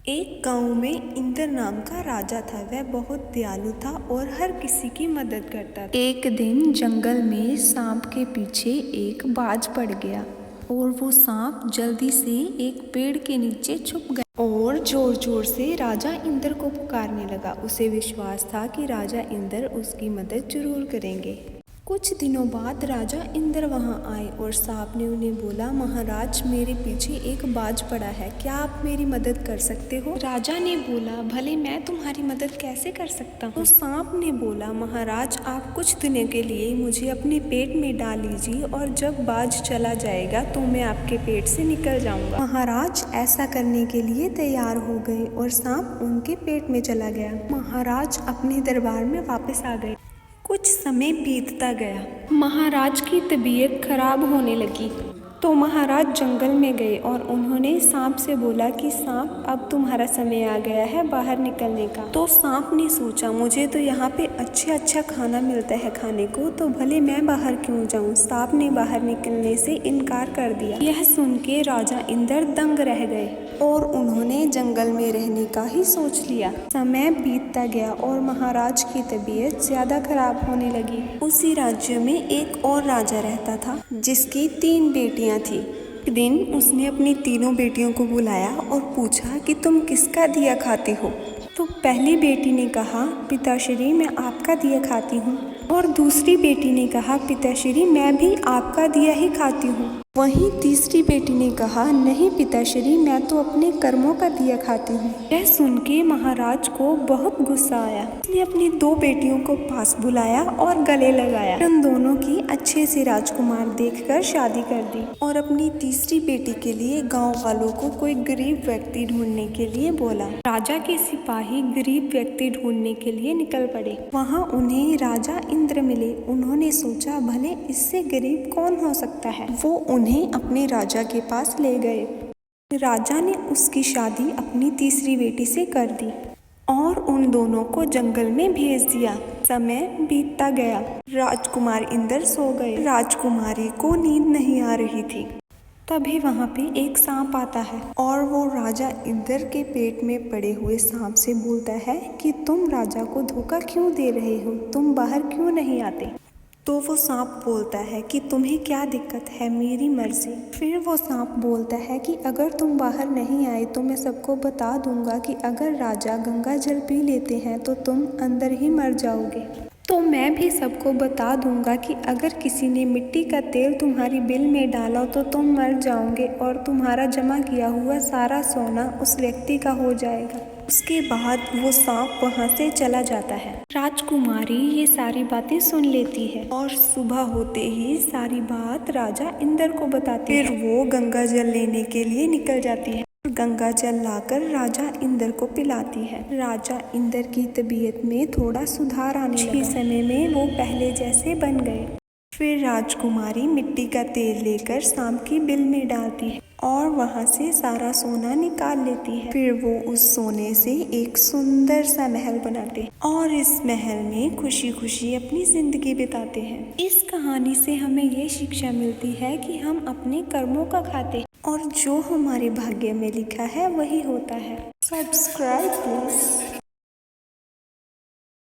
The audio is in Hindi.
एक गांव में इंद्र नाम का राजा था। वह बहुत दयालु था और हर किसी की मदद करता था। एक दिन जंगल में सांप के पीछे एक बाज पड़ गया और वो सांप जल्दी से एक पेड़ के नीचे छुप गया और जोर जोर से राजा इंद्र को पुकारने लगा। उसे विश्वास था कि राजा इंद्र उसकी मदद जरूर करेंगे। कुछ दिनों बाद राजा इंद्र वहां आए और सांप ने उन्हें बोला, महाराज मेरे पीछे एक बाज पड़ा है, क्या आप मेरी मदद कर सकते हो? राजा ने बोला, भले मैं तुम्हारी मदद कैसे कर सकता हूँ? तो सांप ने बोला, महाराज आप कुछ दिनों के लिए मुझे अपने पेट में डाल लीजिए और जब बाज चला जाएगा तो मैं आपके पेट से निकल जाऊंगा। महाराज ऐसा करने के लिए तैयार हो गए और सांप उनके पेट में चला गया। महाराज अपने दरबार में वापस आ गए। कुछ समय बीतता गया। महाराज की तबीयत खराब होने लगी तो महाराज जंगल में गए और उन्होंने सांप से बोला कि सांप अब तुम्हारा समय आ गया है बाहर निकलने का। तो सांप ने सोचा, मुझे तो यहाँ पे अच्छा खाना मिलता है खाने को, तो भले मैं बाहर क्यों जाऊँ। सांप ने बाहर निकलने से इनकार कर दिया। यह सुन के राजा इंद्र दंग रह गए और उन्होंने जंगल में रहने का ही सोच लिया। समय बीतता गया और महाराज की तबीयत ज्यादा खराब होने लगी। उसी राज्य में एक और राजा रहता था जिसकी 3 बेटियां थी। एक दिन उसने अपनी तीनों बेटियों को बुलाया और पूछा कि तुम किसका दिया खाती हो? तो पहली बेटी ने कहा, पिताश्री मैं आपका दिया खाती हूँ। और दूसरी बेटी ने कहा, पिताश्री मैं भी आपका दिया ही खाती हूँ। वहीं तीसरी बेटी ने कहा, नहीं पिताश्री मैं तो अपने कर्मों का दिया खाती हूँ। यह सुन के महाराज को बहुत गुस्सा आया। उसने अपनी 2 बेटियों को पास बुलाया और गले लगाया। उन दोनों की अच्छे से राजकुमार देखकर शादी कर दी और अपनी तीसरी बेटी के लिए गाँव वालों को कोई गरीब व्यक्ति ढूंढने के लिए बोला। राजा के सिपाही गरीब व्यक्ति ढूंढने के लिए निकल पड़े। वहाँ उन्हें राजा इंद्र मिले। उन्होंने सोचा, भले इससे गरीब कौन हो सकता है। वो उन्हें अपने राजा के पास ले गए। राजा ने उसकी शादी अपनी तीसरी बेटी से कर दी और उन दोनों को जंगल में भेज दिया। समय बीतता गया। राजकुमार इंद्र सो गए। राजकुमारी को नींद नहीं आ रही थी। तभी वहाँ पे एक सांप आता है और वो राजा इंद्र के पेट में पड़े हुए सांप से बोलता है कि तुम राजा को धोखा क्यों दे रहे हो, तुम बाहर क्यों नहीं आते? तो वो सांप बोलता है कि तुम्हें क्या दिक्कत है, मेरी मर्जी। फिर वो सांप बोलता है कि अगर तुम बाहर नहीं आए तो मैं सबको बता दूंगा कि अगर राजा गंगा जल पी लेते हैं तो तुम अंदर ही मर जाओगे। तो मैं भी सबको बता दूंगा कि अगर किसी ने मिट्टी का तेल तुम्हारी बिल में डाला तो तुम मर जाओगे और तुम्हारा जमा किया हुआ सारा सोना उस व्यक्ति का हो जाएगा। उसके बाद वो सांप वहाँ से चला जाता है। राजकुमारी ये सारी बातें सुन लेती है और सुबह होते ही सारी बात राजा इंद्र को बताती है। फिर वो गंगा जल लेने के लिए निकल जाती है। गंगा जल लाकर राजा इंद्र को पिलाती है। राजा इंद्र की तबीयत में थोड़ा सुधार आने लगा। कुछ समय में वो पहले जैसे बन गए। फिर राजकुमारी मिट्टी का तेल लेकर सांप की बिल में डालती है और वहाँ से सारा सोना निकाल लेती है। फिर वो उस सोने से एक सुंदर सा महल बनाते हैं और इस महल में खुशी खुशी अपनी जिंदगी बिताते हैं। इस कहानी से हमें ये शिक्षा मिलती है कि हम अपने कर्मों का खाते हैं और जो हमारे भाग्य में लिखा है वही होता है। Subscribe please.